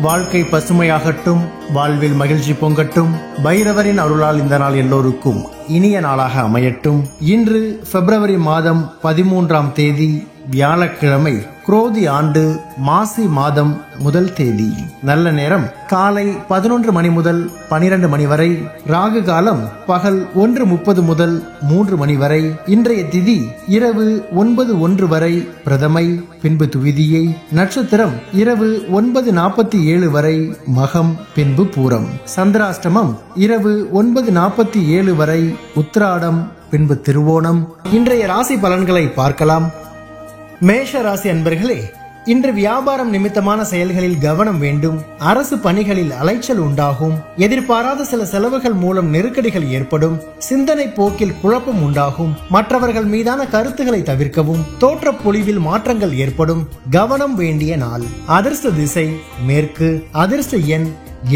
வாழ்க்கை பசுமையாகட்டும், வாழ்வில் மகிழ்ச்சி பொங்கட்டும். பைரவரின் அருளால் இந்த நாள் எல்லோருக்கும் இனிய நாளாக அமையட்டும். இன்று பிப்ரவரி மாதம் 13ஆம் தேதி வியாழக்கிழமை, குரோதி ஆண்டு மாசி மாதம் முதல் தேதி. நல்ல நேரம் காலை 11 மணி முதல் 12 மணி வரை. ராகு காலம் பகல் 1:30 முதல் 3 மணி வரை. இன்றைய திதி இரவு 9:01 வரை பிரதமை, பின்பு துவிதியை. நட்சத்திரம் இரவு 9:47 வரை மகம், பின்பு பூரம். சந்திராஷ்டமம் இரவு 9:47 வரை உத்திராடம், பின்பு திருவோணம். இன்றைய ராசி பலன்களை பார்க்கலாம். மேஷ ராசி அன்பர்களே, இன்று வியாபாரம் நிமித்தமான செயல்களில் கவனம் வேண்டும். அரசு பணிகளில் அலைச்சல் உண்டாகும். எதிர்பாராத சில செலவுகள் மூலம் நெருக்கடிகள் ஏற்படும். சிந்தனை போக்கில் குழப்பம் உண்டாகும். மற்றவர்கள் மீதான கருத்துக்களை தவிர்க்கவும். தோற்ற பொலிவில் மாற்றங்கள் ஏற்படும். கவனம் வேண்டிய நாள். அதிர்ஷ்ட திசை மேற்கு. அதிர்ஷ்ட எண்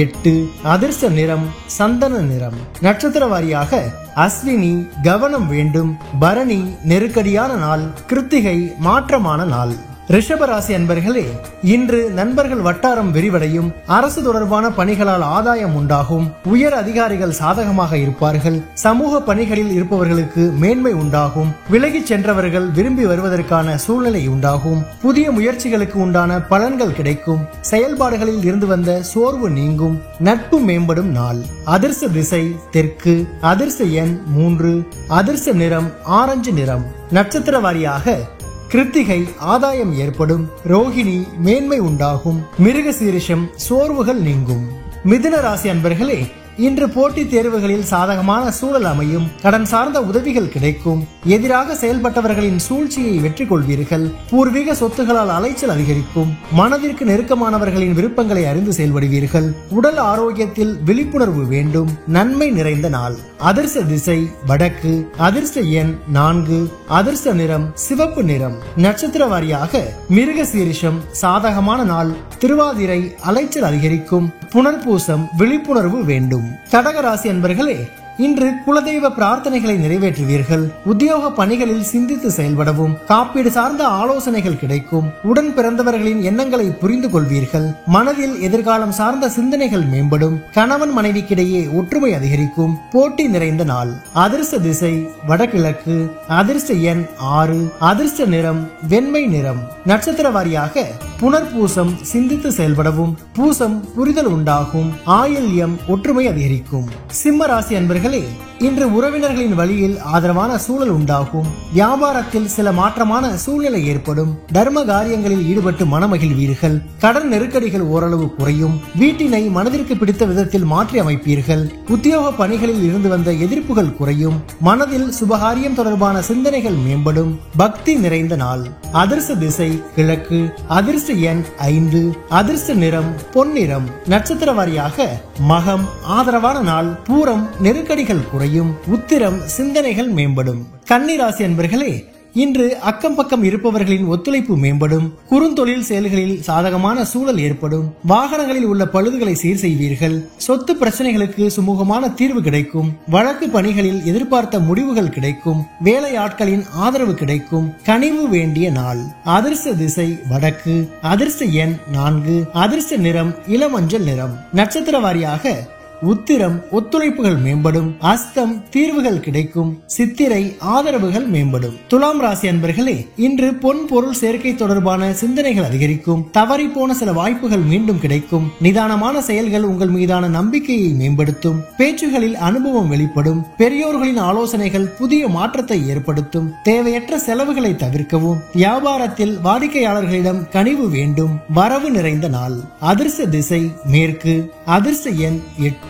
8. அதிர்ஷ்ட நிறம் சந்தன நிறம். நட்சத்திர வாரியாக அஸ்வினி கவனம் வேண்டும். பரணி நெருக்கடியான நாள். கிருத்திகை மாற்றமான நாள். ரிஷபராசி அன்பர்களே, இன்று நண்பர்கள் வட்டாரம் விரிவடையும். அரசு தொடர்பான பணிகளால் ஆதாயம் உண்டாகும். உயர் அதிகாரிகள் சாதகமாக இருப்பார்கள். சமூக பணிகளில் இருப்பவர்களுக்கு மேன்மை உண்டாகும். விலகிச் சென்றவர்கள் விரும்பி வருவதற்கான சூழ்நிலை உண்டாகும். புதிய முயற்சிகளுக்கு உண்டான பலன்கள் கிடைக்கும். செயல்பாடுகளில் இருந்து வந்த சோர்வு நீங்கும். நட்பு மேம்படும் நாள். அதிர்ஷ்ட திசை தெற்கு. அதிர்ஷ்ட எண் 3. அதிர்ஷ்ட நிறம் ஆரஞ்சு நிறம். நட்சத்திர வாரியாக கிருத்திகை ஆதாயம் ஏற்படும். ரோகிணி மேன்மை உண்டாகும். மிருகசீரிஷம் சோர்வுகள் நீங்கும். மிதுன ராசி அன்பர்களே, இன்று போட்டித் தேர்வுகளில் சாதகமான சூழல் அமையும். கடன் சார்ந்த உதவிகள் கிடைக்கும். எதிராக செயல்பட்டவர்களின் சூழ்ச்சியை வெற்றி கொள்வீர்கள். பூர்வீக சொத்துகளால் அலைச்சல் அதிகரிக்கும். மனதிற்கு நெருக்கமானவர்களின் விருப்பங்களை அறிந்து செயல்படுவீர்கள். உடல் ஆரோக்கியத்தில் விழிப்புணர்வு வேண்டும். நன்மை நிறைந்த நாள். அதிர்ஷ்ட திசை வடக்கு. அதிர்ஷ்ட எண் 4. அதிர்ஷ்ட நிறம் சிவப்பு நிறம். நட்சத்திர வாரியாக மிருகசீரிஷம் சாதகமான நாள். திருவாதிரை அலைச்சல் அதிகரிக்கும். புனர்பூசம் விழிப்புணர்வு வேண்டும். கடகராசி அன்பர்களே, இன்று குலதெய்வ பிரார்த்தனைகளை நிறைவேற்றுவீர்கள். உத்தியோக பணிகளில் சிந்தித்து செயல்படவும். காப்பீடு சார்ந்த ஆலோசனைகள் கிடைக்கும். உடன் பிறந்தவர்களின் எண்ணங்களை புரிந்து கொள்வீர்கள். மனதில் எதிர்காலம் சார்ந்த சிந்தனைகள் மேம்படும். கணவன் மனைவிக்கிடையே ஒற்றுமை அதிகரிக்கும். போட்டி நிறைந்த நாள். அதிர்ஷ்ட திசை வடகிழக்கு. அதிர்ஷ்ட எண் 6. அதிர்ஷ்ட நிறம் வெண்மை நிறம். நட்சத்திர வாரியாக புனர்பூசம் சிந்தித்து செயல்படவும். பூசம் புரிதல் உண்டாகும். ஆயில்யம் ஒற்றுமை அதிகரிக்கும். சிம்ம ராசி அன்பர்களே, இன்று உறவினர்களின் வழியில் ஆதரவான சூழல் உண்டாகும். வியாபாரத்தில் சில மாற்றமான சூழ்நிலை ஏற்படும். தர்ம காரியங்களில் ஈடுபட்டு மனமகிழ்வீர்கள். கடன் நெருக்கடிகள் ஓரளவு குறையும். வீட்டினை மனதிற்கு பிடித்த விதத்தில் மாற்றி அமைப்பீர்கள். உத்தியோக பணிகளில் இருந்து வந்த எதிர்ப்புகள் குறையும். மனதில் சுபகாரியம் தொடர்பான சிந்தனைகள் மேம்படும். பக்தி நிறைந்த நாள். அதிர்ஷ்ட திசை கிழக்கு. அதிர்ஷ்ட எண் 5. அதிர்ஷ்ட நிறம் பொன்னிறம். நட்சத்திர வாரியாக மகம் ஆதரவான நாள். பூரம் நெருக்கடிகள் குறையும். உத்திரம் சிந்தனைகள் மேம்படும். கன்னிராசி அன்பர்களே, இன்று அக்கம் பக்கம் இருப்பவர்களின் ஒத்துழைப்பு மேம்படும். குறுந்தொழில் செயல்களில் சாதகமான சூழல் ஏற்படும். வாகனங்களில் உள்ள பழுதுகளை சீர் செய்வீர்கள். சொத்து பிரச்சனைகளுக்கு சுமூகமான தீர்வு கிடைக்கும். வழக்கு பணிகளில் எதிர்பார்த்த முடிவுகள் கிடைக்கும். வேலை ஆட்களின் ஆதரவு கிடைக்கும். கனிவு வேண்டிய நாள். அதிர்ஷ்ட திசை வடக்கு. அதிர்ஷ்ட எண் 4. அதிர்ஷ்ட நிறம் இளமஞ்சள் நிறம். நட்சத்திர வாரியாக உத்திரம் ஒத்துழைப்புகள் மேம்படும். அஸ்தம் தீர்வுகள் கிடைக்கும். சித்திரை ஆதரவுகள் மேம்படும். துலாம் ராசி அன்பர்களே, இன்று பொன் பொருள் சேர்க்கை தொடர்பான சிந்தனைகள் அதிகரிக்கும். தவறி போன சில வாய்ப்புகள் மீண்டும் கிடைக்கும். நிதானமான செயல்கள் உங்கள் மீதான நம்பிக்கையை மேம்படுத்தும். பேச்சுகளில் அனுபவம் வெளிப்படும். பெரியோர்களின் ஆலோசனைகள் புதிய மாற்றத்தை ஏற்படுத்தும். தேவையற்ற செலவுகளை தவிர்க்கவும். வியாபாரத்தில் வாடிக்கையாளர்களிடம் கனிவு வேண்டும். வரவு நிறைந்த நாள். அதிர்ஷ்ட திசை மேற்கு. அதிர்ஷ்ட எண் 8.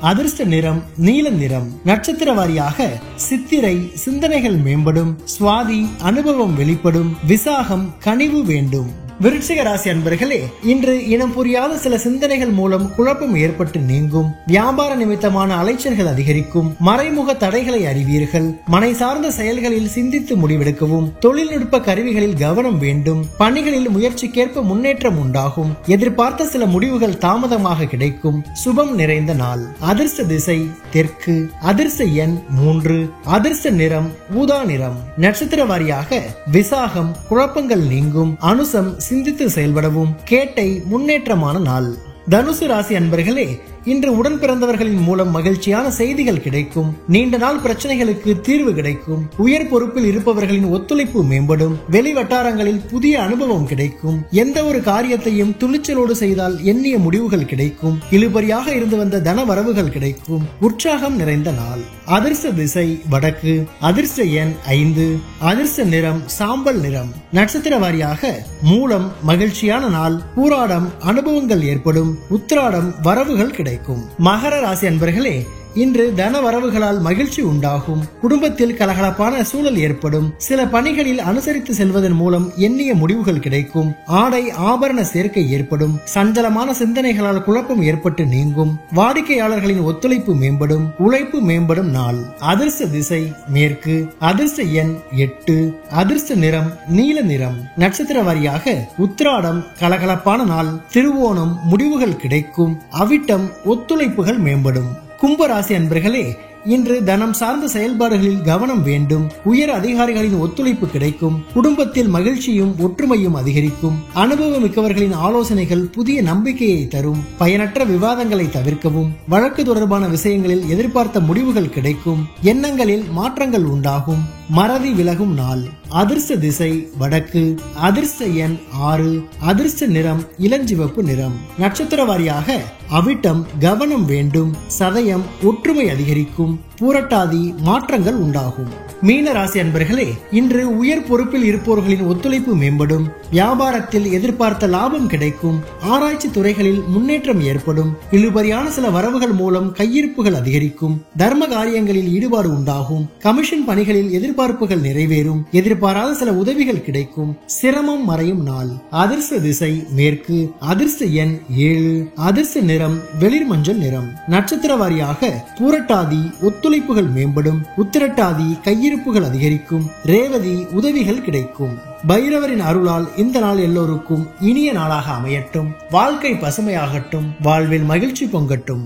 அதிர்ஷ்ட நிறம் நீல நிறம். நட்சத்திர வாரியாக சித்திரை சிந்தனைகள் மேம்படும். சுவாதி அனுபவம் வெளிப்படும். விசாகம் கனிவு வேண்டும். விருச்சிக ராசி அன்பர்களே, இன்று இனம் புரியாத சில சிந்தனைகள் மூலம் குழப்பம் ஏற்பட்டு நீங்கும். வியாபார நிமித்தமான அலைச்சல்கள் அதிகரிக்கும். மறைமுக தடைகளை அறிவீர்கள். மனை சார்ந்த செயல்களில் சிந்தித்து முடிவெடுக்கவும். தொழில்நுட்ப கருவிகளில் கவனம் வேண்டும். பணிகளில் முயற்சிக்கேற்ப முன்னேற்றம் உண்டாகும். எதிர்பார்த்த சில முடிவுகள் தாமதமாக கிடைக்கும். சுபம் நிறைந்த நாள். அதிர்ஷ்ட திசை தெற்கு. அதிர்ஷ்ட எண் 3. அதிர்ஷ்ட நிறம் ஊதா நிறம். நட்சத்திர வாரியாக விசாகம் குழப்பங்கள் நீங்கும். அனுசம் சிந்தித்து செயல்படவும். கேட்டை முன்னேற்றமான நாள். தனுசு ராசி அன்பர்களே, இன்று உடன் பிறந்தவர்களின் மூலம் மகிழ்ச்சியான செய்திகள் கிடைக்கும். நீண்ட நாள் பிரச்சனைகளுக்கு தீர்வு கிடைக்கும். உயர் பொறுப்பில் இருப்பவர்களின் ஒத்துழைப்பு மேம்படும். வெளி வட்டாரங்களில் புதிய அனுபவம் கிடைக்கும். எந்த ஒரு காரியத்தையும் துணிச்சலோடு செய்தால் எண்ணிய முடிவுகள் கிடைக்கும். இழுபறியாக இருந்து வந்த தன வரவுகள் கிடைக்கும். உற்சாகம் நிறைந்த நாள். அதிர்ஷ்ட திசை வடக்கு. அதிர்ஷ்ட எண் 5. அதிர்ஷ்ட நிறம் சாம்பல் நிறம். நட்சத்திர வாரியாக மூலம் மகிழ்ச்சியான நாள். பூராடம் அனுபவங்கள் ஏற்படும். உத்திராடம் வரவுகள் கிடைக்கும். மகர ராசி அன்பர்களே, இன்று தன வரவுகளால் மகிழ்ச்சி உண்டாகும். குடும்பத்தில் கலகலப்பான சூழல் ஏற்படும். சில பணிகளில் அனுசரித்து செல்வதன் மூலம் எண்ணிய முடிவுகள் கிடைக்கும். ஆடை ஆபரண சேர்க்கை ஏற்படும். சஞ்சலமான சிந்தனைகளால் குழப்பம் ஏற்பட்டு நீங்கும். வாடிக்கையாளர்களின் ஒத்துழைப்பு மேம்படும். உழைப்பு மேம்படும் நாள். அதிர்ஷ்ட திசை மேற்கு. அதிர்ஷ்ட எண் 8. அதிர்ஷ்ட நிறம் நீல நிறம். நட்சத்திர வாரியாக உத்திராடம் கலகலப்பான நாள். திருவோணம் முடிவுகள் கிடைக்கும். அவிட்டம் ஒத்துழைப்புகள் மேம்படும். கும்பராசி அன்பர்களே, இன்று தனம் சார்ந்த செயல்பாடுகளில் கவனம் வேண்டும். உயர் அதிகாரிகளின் ஒத்துழைப்பு கிடைக்கும். குடும்பத்தில் மகிழ்ச்சியும் ஒற்றுமையும் அதிகரிக்கும். அனுபவம் மிக்கவர்களின் ஆலோசனைகள் புதிய நம்பிக்கையை தரும். பயனற்ற விவாதங்களை தவிர்க்கவும். வழக்கு தொடர்பான விஷயங்களில் எதிர்பார்த்த முடிவுகள் கிடைக்கும். எண்ணங்களில் மாற்றங்கள் உண்டாகும். மறதி விலகும் நாள். அதிர்ஷ்ட திசை வடக்கு. அதிர்ஷ்ட எண் 6. அதிர்ஷ்ட நிறம் இளஞ்சிவப்பு நிறம். நட்சத்திர வாரியாக அவிட்டம் கவனம் வேண்டும். சதயம் ஒற்றுமை அதிகரிக்கும். பூரட்டாதி மாற்றங்கள் உண்டாகும். மீன ராசி அன்பர்களே, இன்று உயர் பொறுப்பில் இருப்பவர்களின் ஒத்துழைப்பு மேம்படும். வியாபாரத்தில் எதிர்பார்த்த லாபம் கிடைக்கும். ஆராய்ச்சி துறைகளில் முன்னேற்றம் ஏற்படும். இழுபறியான சில வரவுகள் மூலம் கையிருப்புகள் அதிகரிக்கும். தர்ம காரியங்களில் ஈடுபாடு உண்டாகும். கமிஷன் பணிகளில் எதிர்பார்ப்புகள் நிறைவேறும். எதிர்பாராத சில உதவிகள் கிடைக்கும். சிரமம் மறையும் நாள். அதிர்ஷ்ட திசை மேற்கு. அதிர்ஷ்ட எண் 7. அதிர்ஷ்ட நிறம் வெளிர் மஞ்சள் நிறம். நட்சத்திர வாரியாக பூரட்டாதி ஒத்துழைப்புகள் மேம்படும். உத்திரட்டாதி கையிருப்புகள் அதிகரிக்கும். ரேவதி உதவிகள் கிடைக்கும். பைரவரின் அருளால் இந்த நாள் எல்லோருக்கும் இனிய நாளாக அமையட்டும். வாழ்க்கை பசுமையாகட்டும். வாழ்வில் மகிழ்ச்சி பொங்கட்டும்.